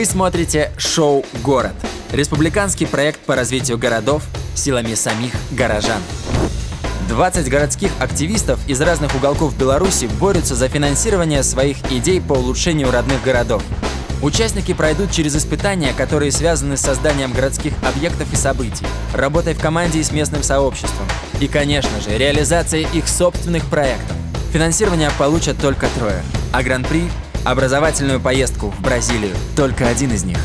Вы смотрите шоу «Город» – республиканский проект по развитию городов силами самих горожан. 20 городских активистов из разных уголков Беларуси борются за финансирование своих идей по улучшению родных городов. Участники пройдут через испытания, которые связаны с созданием городских объектов и событий, работой в команде и с местным сообществом и, конечно же, реализацией их собственных проектов. Финансирование получат только трое, а гран-при – образовательную поездку в Бразилию – только один из них.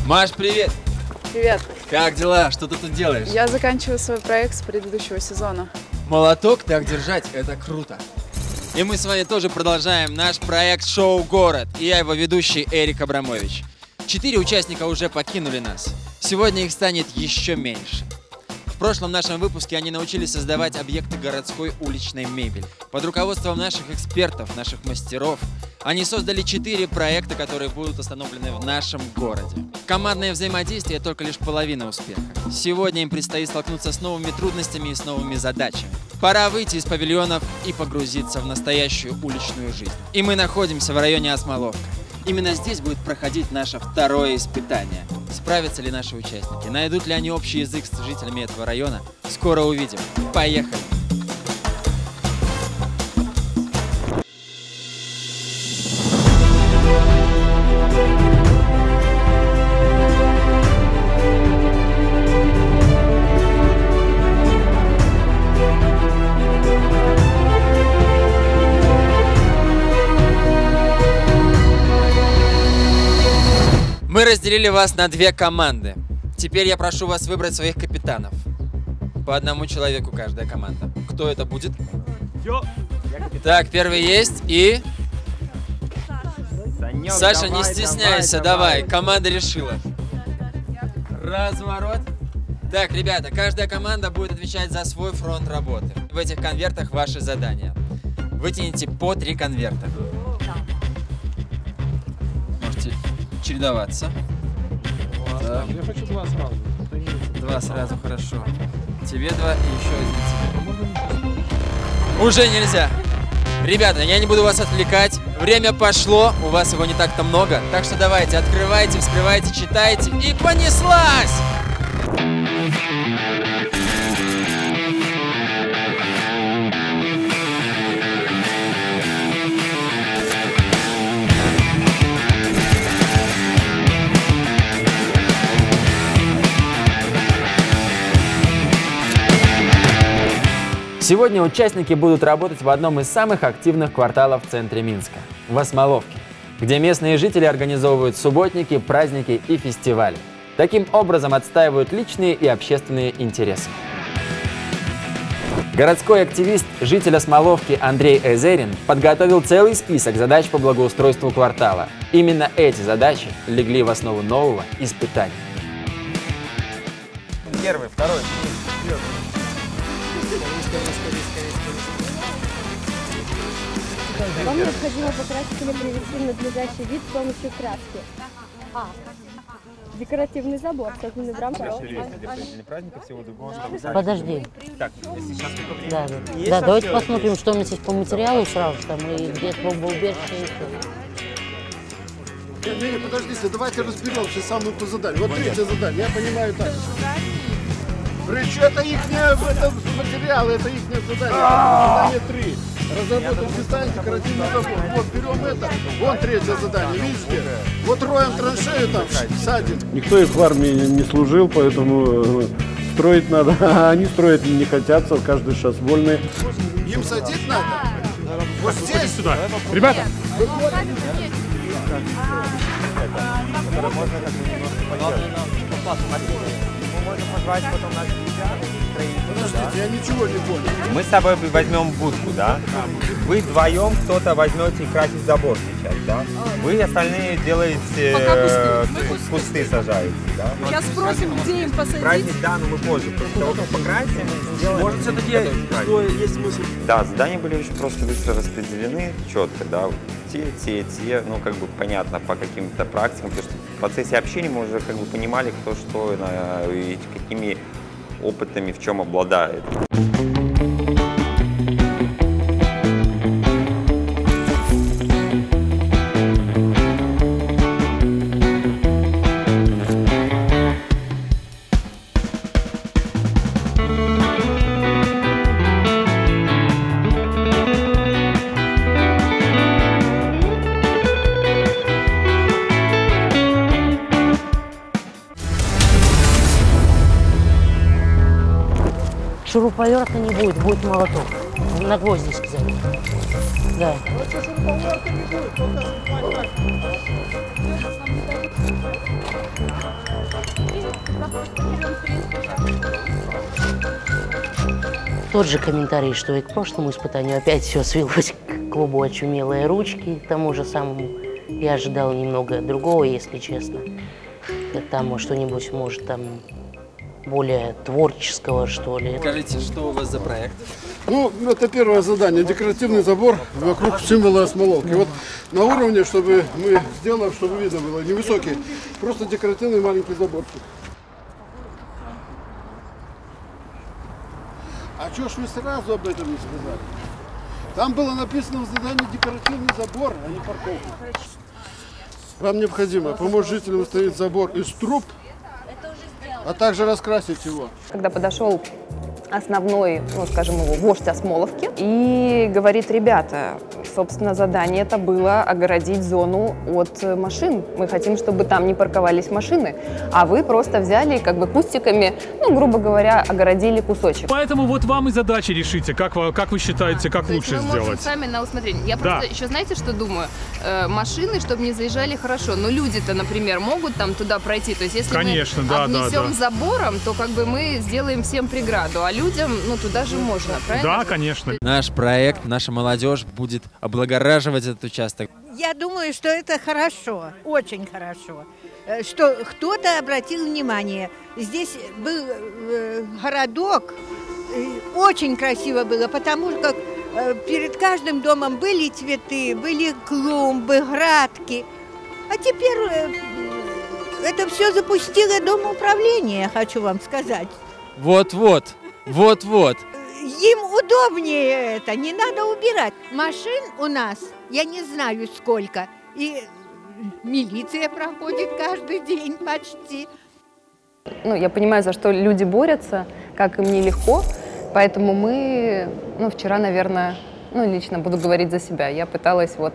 Маш, привет! Привет! Как дела? Что ты тут делаешь? Я заканчиваю свой проект с предыдущего сезона. Молоток так держать – это круто! И мы с вами тоже продолжаем наш проект «Шоу Город». И я его ведущий Эрик Абрамович. 4 участника уже покинули нас. Сегодня их станет еще меньше. В прошлом нашем выпуске они научились создавать объекты городской уличной мебели. Под руководством наших экспертов, наших мастеров, они создали 4 проекта, которые будут установлены в нашем городе. Командное взаимодействие – только лишь половина успеха. Сегодня им предстоит столкнуться с новыми трудностями и с новыми задачами. Пора выйти из павильонов и погрузиться в настоящую уличную жизнь. И мы находимся в районе Осмоловка. Именно здесь будет проходить наше второе испытание. Справятся ли наши участники? Найдут ли они общий язык с жителями этого района? Скоро увидим. Поехали! Мы разделили вас на 2 команды. Теперь я прошу вас выбрать своих капитанов. По одному человеку каждая команда. Кто это будет? Так, первый есть и... Саша, не стесняйся, давай. Команда решила. Разворот. Так, ребята, каждая команда будет отвечать за свой фронт работы. В этих конвертах ваши задания. Вытяните по 3 конверта. Можете чередоваться. Я хочу 2 сразу. 2 сразу, хорошо. Тебе 2 и еще 1 тебе. Уже нельзя. Ребята, я не буду вас отвлекать. Время пошло, у вас его не так-то много. Так что давайте, открывайте, вскрывайте, читайте. И понеслась! Сегодня участники будут работать в одном из самых активных кварталов в центре Минска – в Осмоловке, где местные жители организовывают субботники, праздники и фестивали. Таким образом отстаивают личные и общественные интересы. Городской активист, житель Осмоловки Андрей Эзерин подготовил целый список задач по благоустройству квартала. Именно эти задачи легли в основу нового испытания. Первый, второй. Вам необходимо покрасить или привести в надлежащий вид с помощью краски. Декоративный забор, созданный в рамках... Подожди. Так, если сейчас мы Да, давайте посмотрим, что у нас есть по материалу сразу там и где-то бомбоубежище. Не, подождите, давайте разберемся самое по заданию. Вот 3-е задание, я понимаю так. Причем это их материалы, это их задание. Задание 3. Разработать деталь, декоративный забор. Вот берем это, вон 3-е задание, видите? Вот роем траншею там садим. Никто их в армии не служил, поэтому строить надо. А они строить не хотят, каждый сейчас вольный. Им садить надо? Вот здесь? сюда. Ребята! Подождите, я ничего не понял. Мы с тобой возьмем будку, да? Вы вдвоем кто-то возьмете и красить забор сейчас, да? Вы остальные делаете кусты сажаете, да? Сейчас спросим, где им посадить. Праздник, да, но мы позже. После того, как покрасим, сделаем... Может, все-таки есть смысл? Да, задания были очень просто быстро распределены, четко, да? Те, ну, как бы понятно по каким-то практикам, потому что в процессе общения мы уже как бы понимали, кто что и какими опытами в чем обладает. шуруповерта не будет, будет молоток. На гвозди сказали. Да. Тот же комментарий, что и к прошлому испытанию. Опять все свелось к клубу «Очумелые ручки», к тому же самому. Я ожидал немного другого, если честно. Там что-нибудь, может, там более творческого, что ли. Скажите, что у вас за проект? Ну, это первое задание. Декоративный забор вокруг символа осмоловки. Вот на уровне, чтобы мы сделали, чтобы видно было, невысокий, просто декоративный маленький заборчик. А что ж вы сразу об этом не сказали? Там было написано в задании декоративный забор, а не парковка. Вам необходимо помочь жителям установить забор из труб, а также раскрасить его. Когда подошел основной, ну, скажем его, вождь Осмоловки и говорит: ребята, собственно, задание это было огородить зону от машин. Мы хотим, чтобы там не парковались машины, а вы просто взяли и как бы кустиками, ну, грубо говоря, огородили кусочек. Поэтому вот вам и задача решите, как вы считаете, как лучше сделать. Мы можем сами на усмотрение. Я просто еще, знаете, что думаю? Машины, чтобы не заезжали, хорошо, но люди-то, например, могут там туда пройти. То есть если конечно, мы обнесем забором, то как бы мы сделаем всем преграду, а людям, ну, туда же можно, правильно? Да, конечно. Наш проект, наша молодежь будет облагораживать этот участок. Я думаю, что это хорошо, очень хорошо, что кто-то обратил внимание. Здесь был городок, очень красиво было, потому что перед каждым домом были цветы, были клумбы, градки. А теперь это все запустило домоуправление, хочу вам сказать. Вот-вот. Им удобнее это, не надо убирать. Машин у нас, я не знаю сколько, и милиция проходит каждый день почти. Ну, я понимаю, за что люди борются, как им нелегко, поэтому мы, ну, вчера, наверное, ну, лично буду говорить за себя, я пыталась вот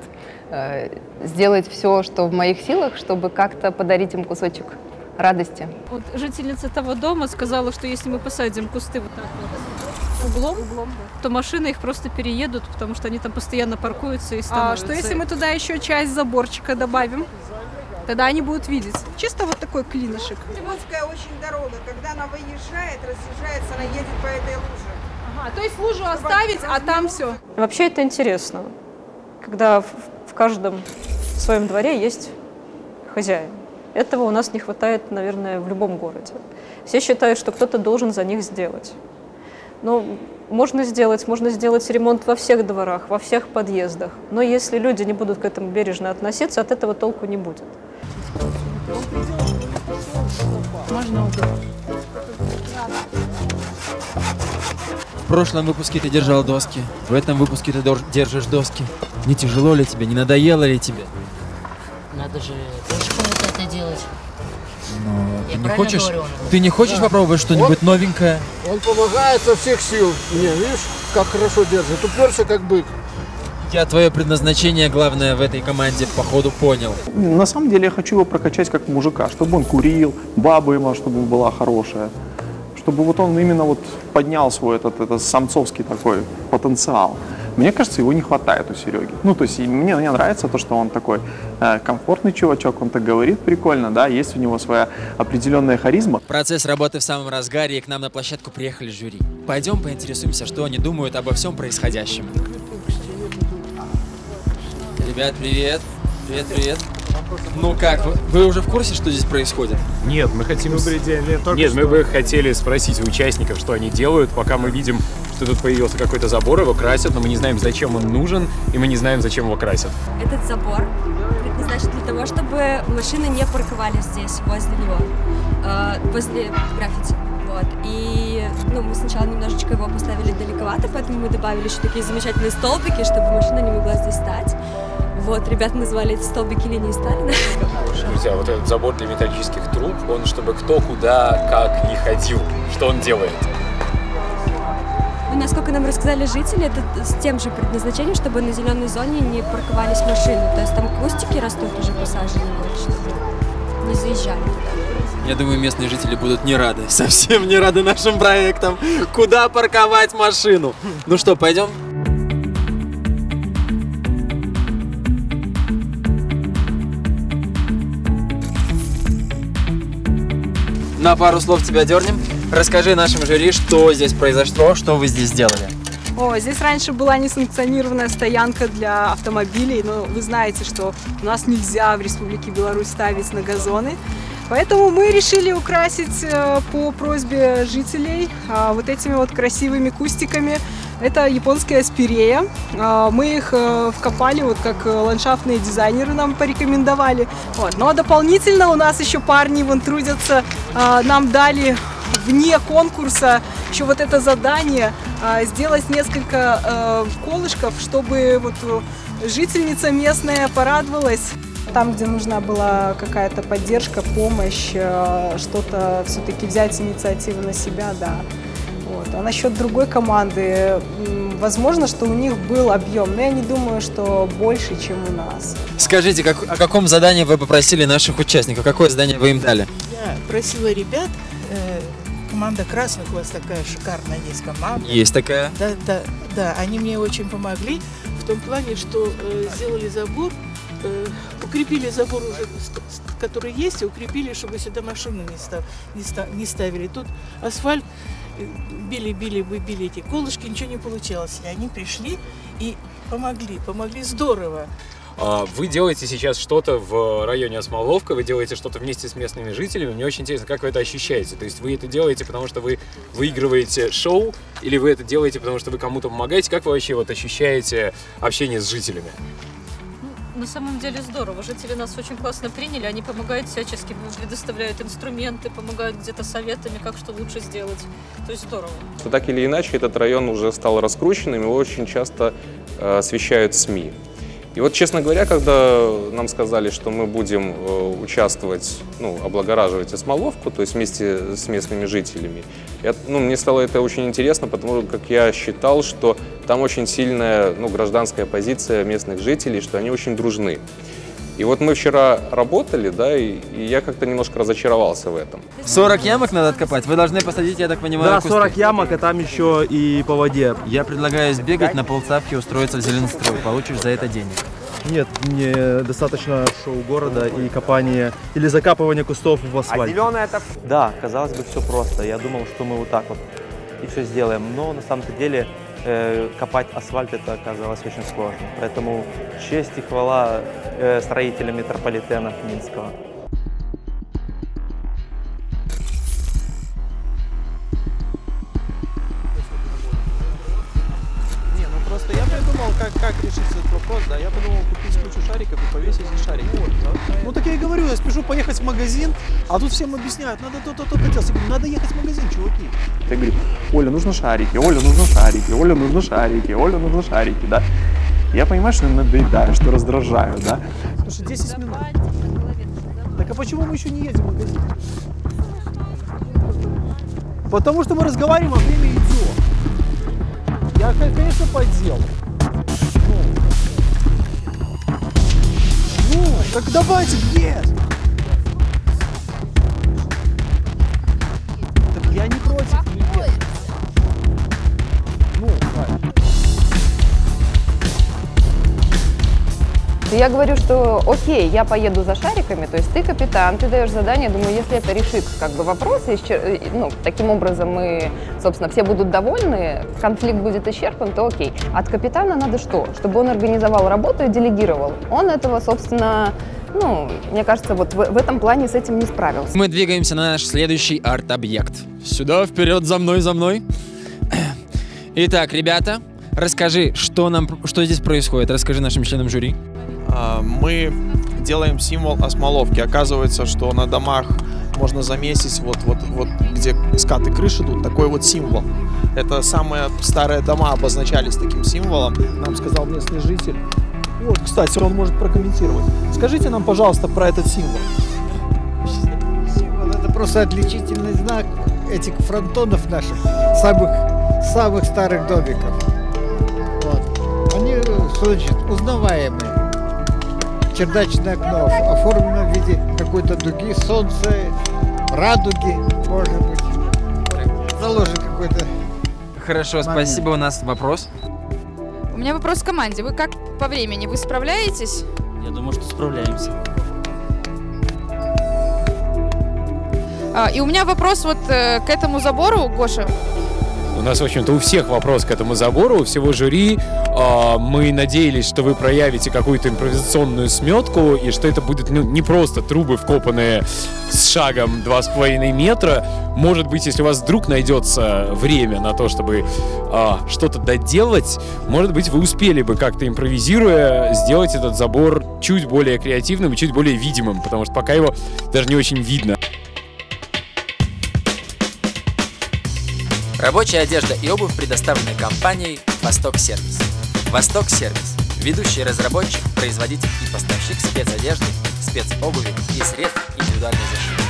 сделать все, что в моих силах, чтобы как-то подарить им кусочек радости. Вот жительница того дома сказала, что если мы посадим кусты вот так вот углом, то машины их просто переедут, потому что они там постоянно паркуются и становятся. А что если мы туда еще часть заборчика добавим? Тогда они будут видеть. Чисто вот такой клинышек. Тимонская очень дорога. Когда она выезжает, разъезжается, она едет по этой луже. Ага, то есть лужу оставить, а там все. Вообще это интересно, когда в каждом своем дворе есть хозяин. Этого у нас не хватает, наверное, в любом городе. Все считают, что кто-то должен за них сделать. Но можно сделать ремонт во всех дворах, во всех подъездах. Но если люди не будут к этому бережно относиться, от этого толку не будет. Можно угол. В прошлом выпуске ты держал доски, в этом выпуске ты держишь доски. Не тяжело ли тебе, не надоело ли тебе? Надо же тоже кому-то это делать. Ты не хочешь попробовать что-нибудь новенькое? Он помогает со всех сил. Не, видишь, как хорошо держит. Уперся как бык. Я твое предназначение, главное, в этой команде, походу, понял. На самом деле я хочу его прокачать как мужика, чтобы он курил, баба ему, чтобы была хорошая. Чтобы вот он именно вот поднял свой этот самцовский такой потенциал. Мне кажется, его не хватает у Сереги. Ну, то есть мне нравится то, что он такой комфортный чувачок, он так говорит прикольно, да, есть у него своя определенная харизма. Процесс работы в самом разгаре, и к нам на площадку приехали жюри. Пойдем поинтересуемся, что они думают обо всем происходящем. Ребят, привет. Привет. Ну как, вы уже в курсе, что здесь происходит? Нет, мы хотим... Добрый день. Мы бы хотели спросить у участников, что они делают, пока мы видим, что тут появился какой-то забор, его красят, но мы не знаем, зачем он нужен, и мы не знаем, зачем его красят. Этот забор предназначен для того, чтобы машины не парковались здесь, возле него, возле граффити. Вот. И мы сначала немножечко его поставили далековато, поэтому мы добавили еще такие замечательные столбики, чтобы машина не могла здесь стать. Вот, ребята назвали эти столбики линии Сталина. Друзья, вот этот забор для металлических труб, он чтобы кто куда, как не ходил. Что он делает? Насколько нам рассказали жители, это с тем же предназначением, чтобы на зеленой зоне не парковались машины. То есть там кустики растут уже посаженные, чтобы не заезжали туда. Я думаю, местные жители будут не рады, совсем не рады нашим проектам. Куда парковать машину? Ну что, пойдем? На пару слов тебя дернем. Расскажи нашим жюри, что здесь произошло, что вы здесь сделали. О, здесь раньше была несанкционированная стоянка для автомобилей, но вы знаете, что у нас нельзя в Республике Беларусь ставить на газоны. Поэтому мы решили украсить по просьбе жителей вот этими вот красивыми кустиками. Это японская спирея. Мы их вкопали, вот как ландшафтные дизайнеры нам порекомендовали. Вот. Но дополнительно у нас еще парни вон трудятся, нам дали вне конкурса еще вот это задание сделать несколько колышков, чтобы вот жительница местная порадовалась. Там, где нужна была какая-то поддержка, помощь, что-то все-таки взять инициативу на себя, да. Вот. А насчет другой команды, возможно, что у них был объем, но я не думаю, что больше, чем у нас. Скажите, о каком задании вы попросили наших участников? Какое задание вы им дали? Я просила ребят, команда красных у вас такая шикарная есть команда. Есть такая? Да, они мне очень помогли в том плане, что сделали забор, укрепили забор уже, который есть, и укрепили, чтобы сюда машины не ставили. Тут асфальт били эти колышки, ничего не получалось. И они пришли и помогли здорово. Вы делаете сейчас что-то в районе Осмоловка, вы делаете что-то вместе с местными жителями. Мне очень интересно, как вы это ощущаете. То есть вы это делаете, потому что вы выигрываете шоу, или вы это делаете, потому что вы кому-то помогаете? Как вы вообще вот ощущаете общение с жителями? На самом деле здорово. Жители нас очень классно приняли, они помогают всячески, предоставляют инструменты, помогают где-то советами, как что лучше сделать. То есть здорово. Так или иначе, этот район уже стал раскрученным, его очень часто освещают СМИ. И вот, честно говоря, когда нам сказали, что мы будем участвовать, облагораживать Осмоловку, то есть вместе с местными жителями, мне стало это очень интересно, потому как я считал, что там очень сильная гражданская позиция местных жителей, что они очень дружны. И вот мы вчера работали, да, и я как-то немножко разочаровался в этом. 40 ямок надо откопать? Вы должны посадить, я так понимаю, Да, кусты. 40 ямок, а там еще и по воде. Я предлагаю сбегать на полставки, устроиться в Зеленстрой. Получишь за это денег. Нет, мне достаточно шоу города и копание или закапывание кустов в асфальт. А зеленое это... Да, казалось бы, все просто. Я думал, что мы вот так вот и все сделаем. Но на самом деле копать асфальт это оказалось очень сложно. Поэтому честь и хвала строителям метрополитена Минского. Просто я придумал, как решить этот вопрос, да, я придумал купить кучу шариков и повесить эти шарики. Ну так я и говорю, я спешу поехать в магазин, а тут всем объясняют, надо то-то, хотелось. Я говорю, надо ехать в магазин, чуваки. Я говорю, Оля, нужно шарики, Оля, нужно шарики, Оля, нужно шарики, Оля, нужно шарики, да. Я понимаю, что надоедаю, что раздражаю, да. Слушай, 10 минут. Так а почему мы еще не едем в магазин? Потому что мы разговариваем, а время идет. Я, конечно, по делу. Ну, так давайте, где? Так я не против, нет. Ну, правильно. Я говорю, что окей, я поеду за шариками, то есть ты капитан, ты даешь задание, думаю, если это решит вопрос, таким образом мы, собственно, все будут довольны, конфликт будет исчерпан, то окей. От капитана надо что? Чтобы он организовал работу и делегировал. Он этого, собственно, мне кажется, вот в этом плане с этим не справился. Мы двигаемся на наш следующий арт-объект. Сюда, вперед, за мной, за мной. Итак, ребята, расскажи, что здесь происходит, расскажи нашим членам жюри. Мы делаем символ Осмоловки. Оказывается, что на домах можно заметить, вот где скаты крыши идут, такой вот символ. Это самые старые дома обозначались таким символом. Нам сказал местный житель. Вот, кстати, он может прокомментировать. Скажите нам, пожалуйста, про этот символ. Символ — это просто отличительный знак этих фронтонов наших, самых старых домиков. Вот. Они, значит, узнаваемые. Чердачное окно оформлено в виде какой-то дуги, солнце, радуги, может быть. Заложен какой-то. Хорошо, момент. спасибо. У нас вопрос. У меня вопрос к команде. Вы как по времени? Вы справляетесь? Я думаю, что справляемся. И у меня вопрос вот к этому забору, Гоша. У нас, в общем-то, у всех вопрос к этому забору, у всего жюри. Мы надеялись, что вы проявите какую-то импровизационную сметку, и что это будет не просто трубы, вкопанные с шагом 2,5 метра. Может быть, если у вас вдруг найдется время на то, чтобы что-то доделать, может быть, вы успели бы как-то импровизируя сделать этот забор чуть более креативным и чуть более видимым, потому что пока его даже не очень видно. Рабочая одежда и обувь предоставлены компанией «Восток Сервис». «Восток Сервис» – ведущий разработчик, производитель и поставщик спецодежды, спецобуви и средств индивидуальной защиты.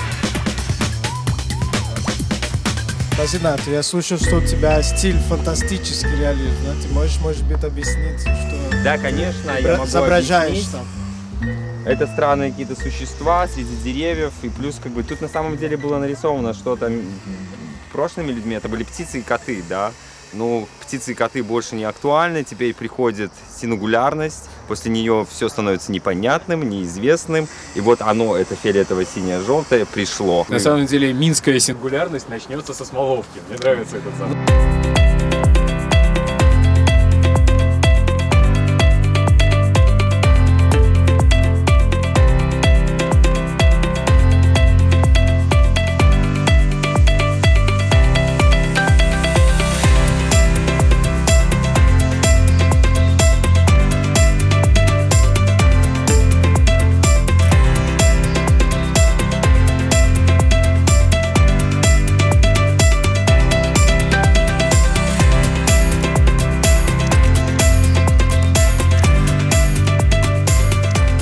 Спасибо, я слышу, что у тебя стиль фантастический реализм. Да? Ты можешь, может быть, объяснить, что Да, конечно, я могу изображаешь объяснить. там? Это странные какие-то существа среди деревьев, и плюс как бы тут на самом деле было нарисовано что-то прошлыми людьми, это были птицы и коты, да. Ну, птицы и коты больше не актуальны, теперь приходит сингулярность, после нее все становится непонятным, неизвестным, и вот оно, это фиолетово-синее-желтое, пришло. На самом деле, минская сингулярность начнется со Смоловки. Мне нравится этот замок.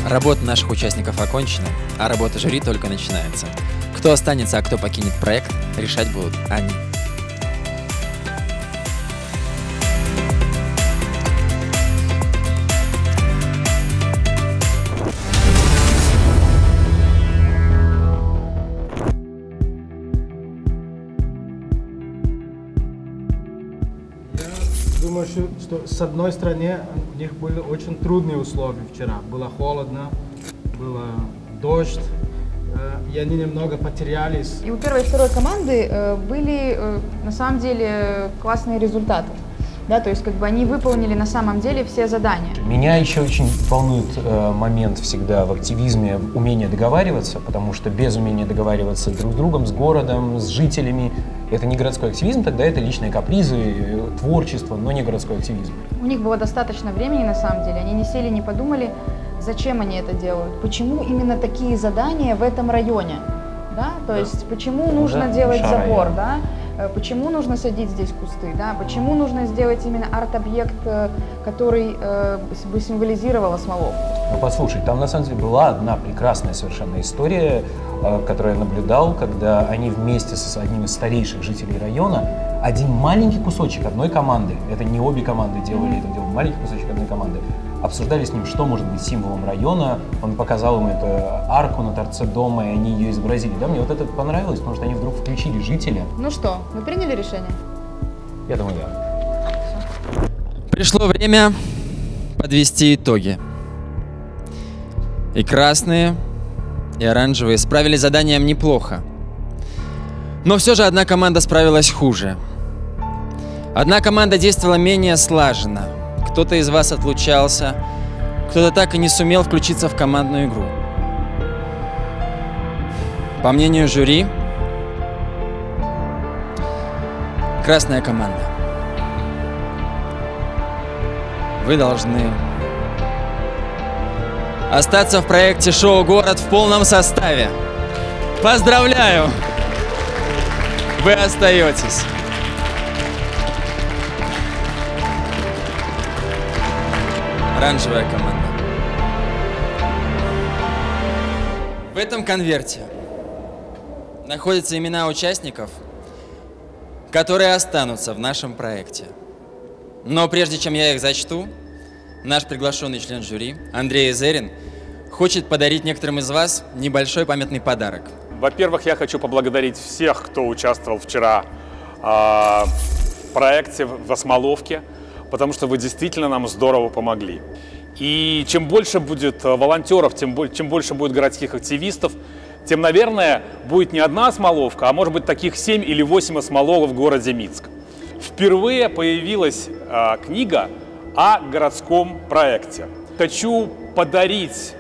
Работа наших участников окончена, а работа жюри только начинается. Кто останется, а кто покинет проект, решать будут они. Думаю, что с одной стороны у них были очень трудные условия вчера. Было холодно, было дождь, и они немного потерялись. И у первой и второй команды были на самом деле классные результаты. Да, то есть как бы они выполнили на самом деле все задания. Меня еще очень волнует момент всегда в активизме умение договариваться, потому что без умения договариваться друг с другом, с городом, с жителями, это не городской активизм, тогда это личные капризы, творчество, но не городской активизм. У них было достаточно времени на самом деле, они не сели, не подумали, зачем они это делают, почему именно такие задания в этом районе, да, то есть почему нужно делать забор, да, почему нужно садить здесь кусты, да, почему нужно сделать именно арт-объект, который бы символизировал Смоловку. Ну послушай, там на самом деле была одна прекрасная совершенно история, которую я наблюдал, когда они вместе с одним из старейших жителей района один маленький кусочек одной команды, это не обе команды делали, это делал маленький кусочек одной команды, обсуждали с ним, что может быть символом района, он показал им эту арку на торце дома, и они ее изобразили. Да, мне вот это понравилось, потому что они вдруг включили жителя. Ну что, вы приняли решение? Я думаю, да. Пришло время подвести итоги. И красные, и оранжевые справились с заданием неплохо. Но все же одна команда справилась хуже. Одна команда действовала менее слаженно. Кто-то из вас отлучался, кто-то так и не сумел включиться в командную игру. По мнению жюри, красная команда. Вы должны остаться в проекте «Шоу Город» в полном составе. Поздравляю! Вы остаетесь. Оранжевая команда. В этом конверте находятся имена участников, которые останутся в нашем проекте. Но прежде чем я их зачту, наш приглашенный член жюри Андрей Зерин хочет подарить некоторым из вас небольшой памятный подарок. Во-первых, я хочу поблагодарить всех, кто участвовал вчера в проекте в Осмоловке, потому что вы действительно нам здорово помогли. И чем больше будет волонтеров, чем больше будет городских активистов, тем, наверное, будет не одна Осмоловка, а может быть таких 7 или 8 осмоловок в городе Минск. Впервые появилась книга о городском проекте. Хочу подарить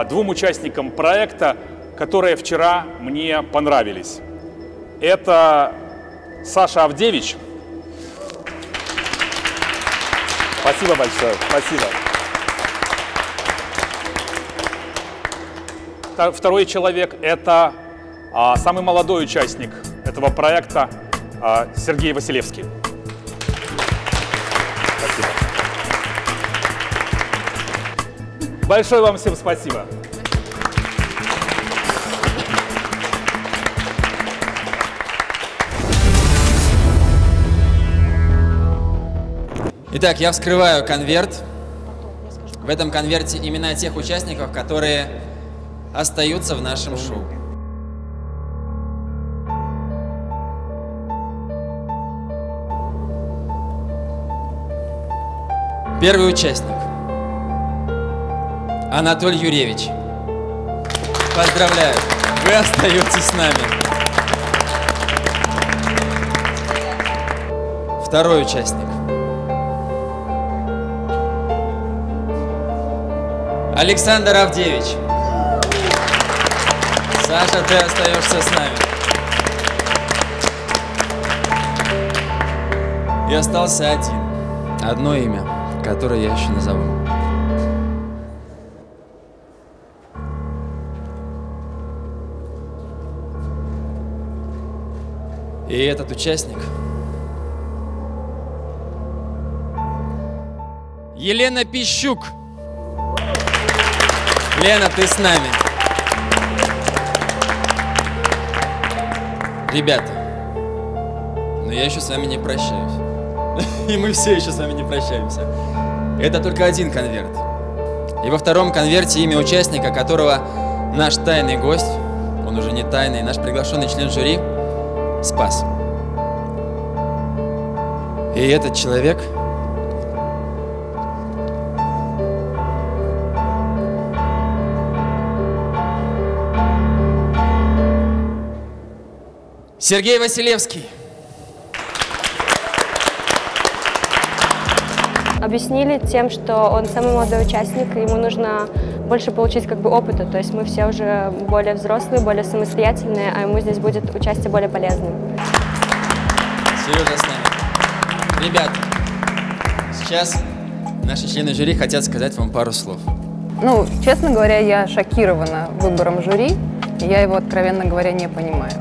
двум участникам проекта, которые вчера мне понравились. Это Саша Авдевич. Спасибо большое, спасибо. Второй человек – это самый молодой участник этого проекта Сергей Василевский. Спасибо. Большое вам всем спасибо. Итак, я вскрываю конверт. В этом конверте имена тех участников, которые остаются в нашем шоу. Первый участник. Анатолий Юрьевич. Поздравляю, вы остаетесь с нами. Второй участник. Александр Авдевич. Саша, ты остаешься с нами. И остался одно имя, которое я еще назову. И этот участник — Елена Пищук. Лена, ты с нами. Ребята, но я еще с вами не прощаюсь. И мы все еще с вами не прощаемся. Это только один конверт. И во втором конверте имя участника, которого наш тайный гость, он уже не тайный, наш приглашенный член жюри, спас. И этот человек Сергей Василевский. Объяснили тем, что он самый молодой участник, и ему нужно больше получить опыта. То есть мы все уже более взрослые, более самостоятельные, а ему здесь будет участие более полезным. Сережа с нами. Ребят, сейчас наши члены жюри хотят сказать вам пару слов. Ну, честно говоря, я шокирована выбором жюри. Я его, откровенно говоря, не понимаю.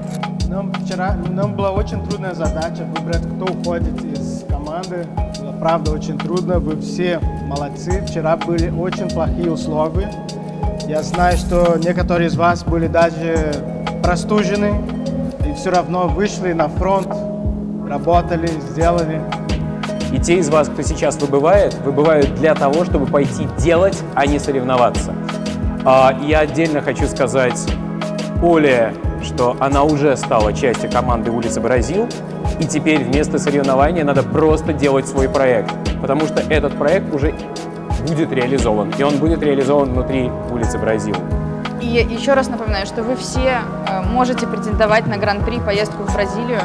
Нам была очень трудная задача выбрать, кто уходит из команды. Было, правда, очень трудно. Вы все молодцы. Вчера были очень плохие условия. Я знаю, что некоторые из вас были даже простужены. И все равно вышли на фронт, работали, сделали. И те из вас, кто сейчас выбывают для того, чтобы пойти делать, а не соревноваться. Я отдельно хочу сказать Оле, что она уже стала частью команды «Улица Бразил», и теперь вместо соревнования надо просто делать свой проект, потому что этот проект уже будет реализован, и он будет реализован внутри «Улицы Бразил». И еще раз напоминаю, что вы все можете претендовать на гран-при поездку в Бразилию,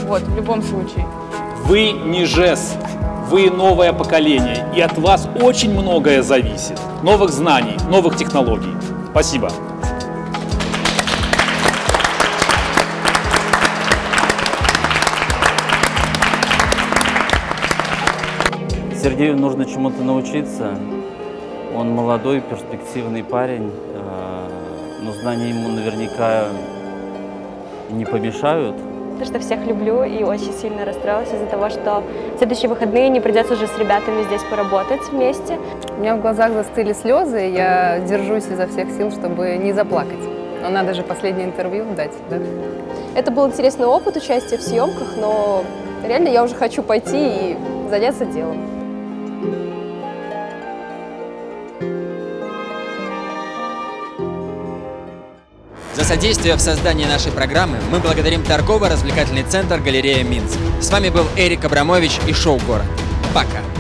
в любом случае. Вы не ЖЭС, вы новое поколение, и от вас очень многое зависит. Новых знаний, новых технологий. Спасибо. Сергею нужно чему-то научиться. Он молодой, перспективный парень, но знания ему наверняка не помешают. Потому что всех люблю и очень сильно расстроилась из-за того, что в следующие выходные не придется уже с ребятами здесь поработать вместе. У меня в глазах застыли слезы, я держусь изо всех сил, чтобы не заплакать. Но надо же последнее интервью дать, да? Это был интересный опыт участия в съемках, но реально я уже хочу пойти и заняться делом. За содействие в создании нашей программы мы благодарим торгово-развлекательный центр «Галерея Минск». С вами был Эрик Абрамович и шоу «Город». Пока!